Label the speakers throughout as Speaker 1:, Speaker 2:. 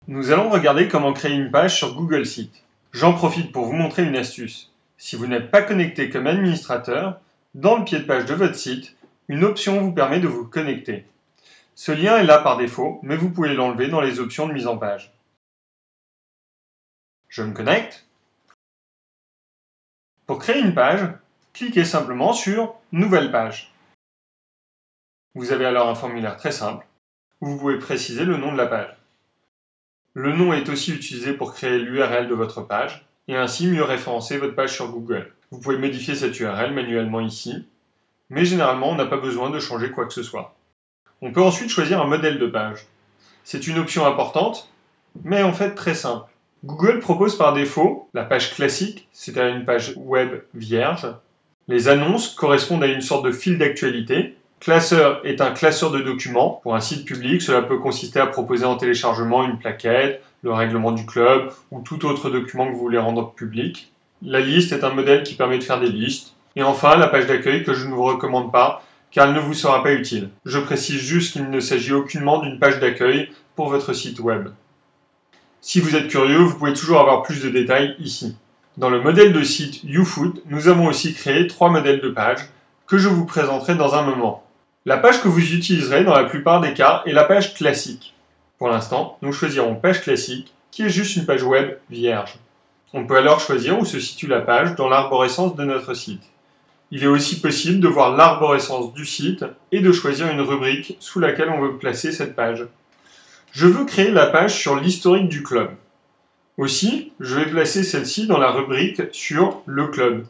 Speaker 1: Nous allons regarder comment créer une page sur Google Sites. J'en profite pour vous montrer une astuce. Si vous n'êtes pas connecté comme administrateur, dans le pied de page de votre site, une option vous permet de vous connecter. Ce lien est là par défaut, mais vous pouvez l'enlever dans les options de mise en page. Je me connecte. Pour créer une page, cliquez simplement sur « Nouvelle page ». Vous avez alors un formulaire très simple, où vous pouvez préciser le nom de la page. Le nom est aussi utilisé pour créer l'URL de votre page, et ainsi mieux référencer votre page sur Google. Vous pouvez modifier cette URL manuellement ici, mais généralement on n'a pas besoin de changer quoi que ce soit. On peut ensuite choisir un modèle de page. C'est une option importante, mais en fait très simple. Google propose par défaut la page classique, c'est-à-dire une page web vierge. Les annonces correspondent à une sorte de fil d'actualité. Classeur est un classeur de documents. Pour un site public, cela peut consister à proposer en téléchargement une plaquette, le règlement du club ou tout autre document que vous voulez rendre public. La liste est un modèle qui permet de faire des listes. Et enfin, la page d'accueil que je ne vous recommande pas car elle ne vous sera pas utile. Je précise juste qu'il ne s'agit aucunement d'une page d'accueil pour votre site web. Si vous êtes curieux, vous pouvez toujours avoir plus de détails ici. Dans le modèle de site YouFood, nous avons aussi créé 3 modèles de pages que je vous présenterai dans un moment. La page que vous utiliserez dans la plupart des cas est la page classique. Pour l'instant, nous choisirons page classique, qui est juste une page web vierge. On peut alors choisir où se situe la page dans l'arborescence de notre site. Il est aussi possible de voir l'arborescence du site et de choisir une rubrique sous laquelle on veut placer cette page. Je veux créer la page sur l'historique du club. Aussi, je vais placer celle-ci dans la rubrique sur le club.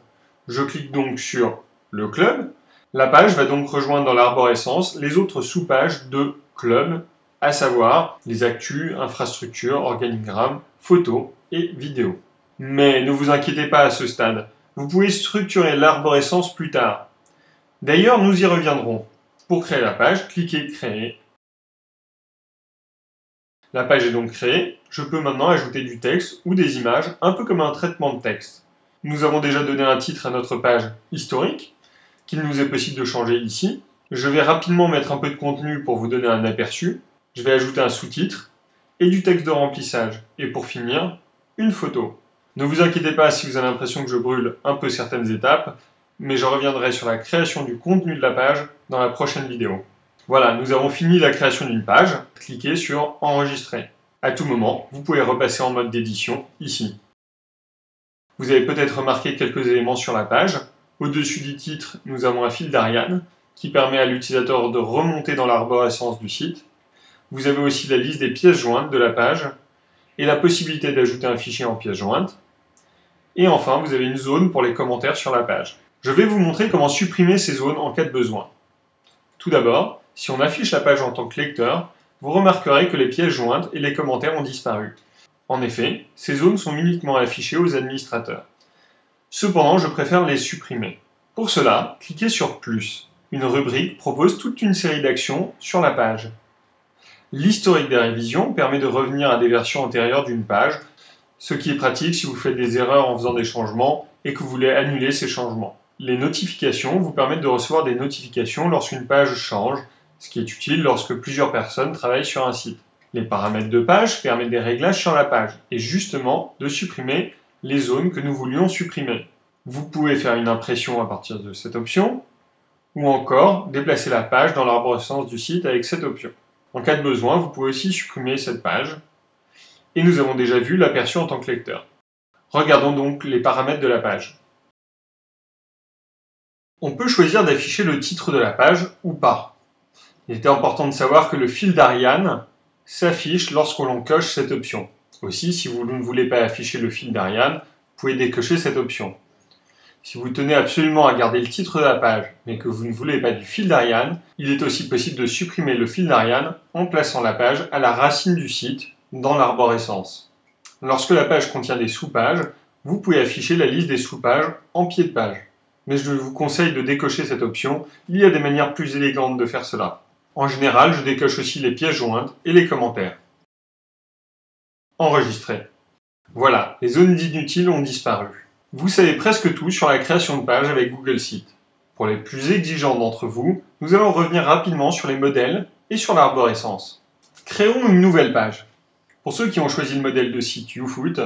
Speaker 1: Je clique donc sur le club. La page va donc rejoindre dans l'arborescence les autres sous-pages de club, à savoir les actus, infrastructures, organigrammes, photos et vidéos. Mais ne vous inquiétez pas à ce stade, vous pouvez structurer l'arborescence plus tard. D'ailleurs, nous y reviendrons. Pour créer la page, cliquez Créer. La page est donc créée, je peux maintenant ajouter du texte ou des images, un peu comme un traitement de texte. Nous avons déjà donné un titre à notre page historique, qu'il nous est possible de changer ici. Je vais rapidement mettre un peu de contenu pour vous donner un aperçu. Je vais ajouter un sous-titre et du texte de remplissage. Et pour finir, une photo. Ne vous inquiétez pas si vous avez l'impression que je brûle un peu certaines étapes, mais je reviendrai sur la création du contenu de la page dans la prochaine vidéo. Voilà, nous avons fini la création d'une page. Cliquez sur Enregistrer. À tout moment, vous pouvez repasser en mode d'édition ici. Vous avez peut-être remarqué quelques éléments sur la page. Au-dessus du titre, nous avons un fil d'Ariane qui permet à l'utilisateur de remonter dans l'arborescence du site. Vous avez aussi la liste des pièces jointes de la page et la possibilité d'ajouter un fichier en pièces jointes. Et enfin, vous avez une zone pour les commentaires sur la page. Je vais vous montrer comment supprimer ces zones en cas de besoin. Tout d'abord, si on affiche la page en tant que lecteur, vous remarquerez que les pièces jointes et les commentaires ont disparu. En effet, ces zones sont uniquement affichées aux administrateurs. Cependant, je préfère les supprimer. Pour cela, cliquez sur Plus. Une rubrique propose toute une série d'actions sur la page. L'historique des révisions permet de revenir à des versions antérieures d'une page, ce qui est pratique si vous faites des erreurs en faisant des changements et que vous voulez annuler ces changements. Les notifications vous permettent de recevoir des notifications lorsqu'une page change, ce qui est utile lorsque plusieurs personnes travaillent sur un site. Les paramètres de page permettent des réglages sur la page et justement de supprimer les zones que nous voulions supprimer. Vous pouvez faire une impression à partir de cette option ou encore déplacer la page dans l'arborescence du site avec cette option. En cas de besoin, vous pouvez aussi supprimer cette page et nous avons déjà vu l'aperçu en tant que lecteur. Regardons donc les paramètres de la page. On peut choisir d'afficher le titre de la page ou pas. Il est important de savoir que le fil d'Ariane s'affiche lorsque l'on coche cette option. Aussi, si vous ne voulez pas afficher le fil d'Ariane, vous pouvez décocher cette option. Si vous tenez absolument à garder le titre de la page, mais que vous ne voulez pas du fil d'Ariane, il est aussi possible de supprimer le fil d'Ariane en plaçant la page à la racine du site dans l'arborescence. Lorsque la page contient des sous-pages, vous pouvez afficher la liste des sous-pages en pied de page. Mais je vous conseille de décocher cette option, il y a des manières plus élégantes de faire cela. En général, je décoche aussi les pièces jointes et les commentaires. Enregistrer. Voilà, les zones inutiles ont disparu. Vous savez presque tout sur la création de pages avec Google Sites. Pour les plus exigeants d'entre vous, nous allons revenir rapidement sur les modèles et sur l'arborescence. Créons une nouvelle page. Pour ceux qui ont choisi le modèle de site YouFoot,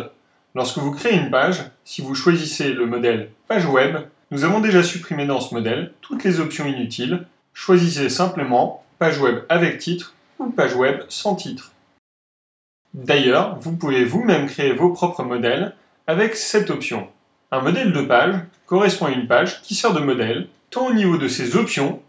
Speaker 1: lorsque vous créez une page, si vous choisissez le modèle page web, nous avons déjà supprimé dans ce modèle toutes les options inutiles. Choisissez simplement page web avec titre ou page web sans titre. D'ailleurs, vous pouvez vous-même créer vos propres modèles avec cette option. Un modèle de page correspond à une page qui sert de modèle tant au niveau de ses options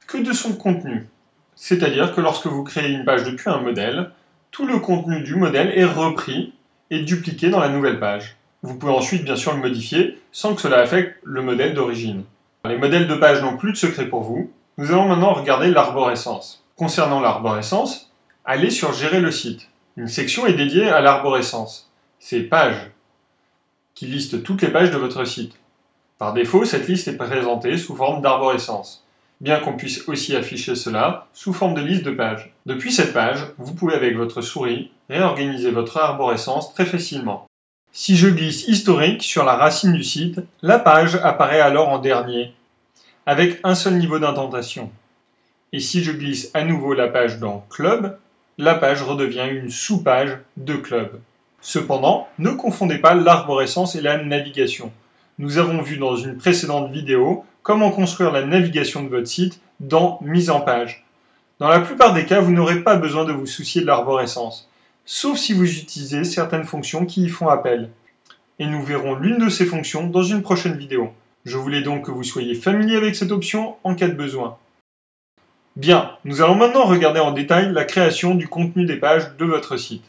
Speaker 1: que de son contenu. C'est-à-dire que lorsque vous créez une page depuis un modèle, tout le contenu du modèle est repris et dupliqué dans la nouvelle page. Vous pouvez ensuite bien sûr le modifier sans que cela affecte le modèle d'origine. Les modèles de page n'ont plus de secret pour vous. Nous allons maintenant regarder l'arborescence. Concernant l'arborescence, allez sur Gérer le site. Une section est dédiée à l'arborescence. C'est Pages, qui liste toutes les pages de votre site. Par défaut, cette liste est présentée sous forme d'arborescence, bien qu'on puisse aussi afficher cela sous forme de liste de pages. Depuis cette page, vous pouvez avec votre souris réorganiser votre arborescence très facilement. Si je glisse historique sur la racine du site, la page apparaît alors en dernier, avec un seul niveau d'indentation. Et si je glisse à nouveau la page dans Club, la page redevient une sous-page de Club. Cependant, ne confondez pas l'arborescence et la navigation. Nous avons vu dans une précédente vidéo comment construire la navigation de votre site dans Mise en page. Dans la plupart des cas, vous n'aurez pas besoin de vous soucier de l'arborescence, sauf si vous utilisez certaines fonctions qui y font appel. Et nous verrons l'une de ces fonctions dans une prochaine vidéo. Je voulais donc que vous soyez familier avec cette option en cas de besoin. Bien, nous allons maintenant regarder en détail la création du contenu des pages de votre site.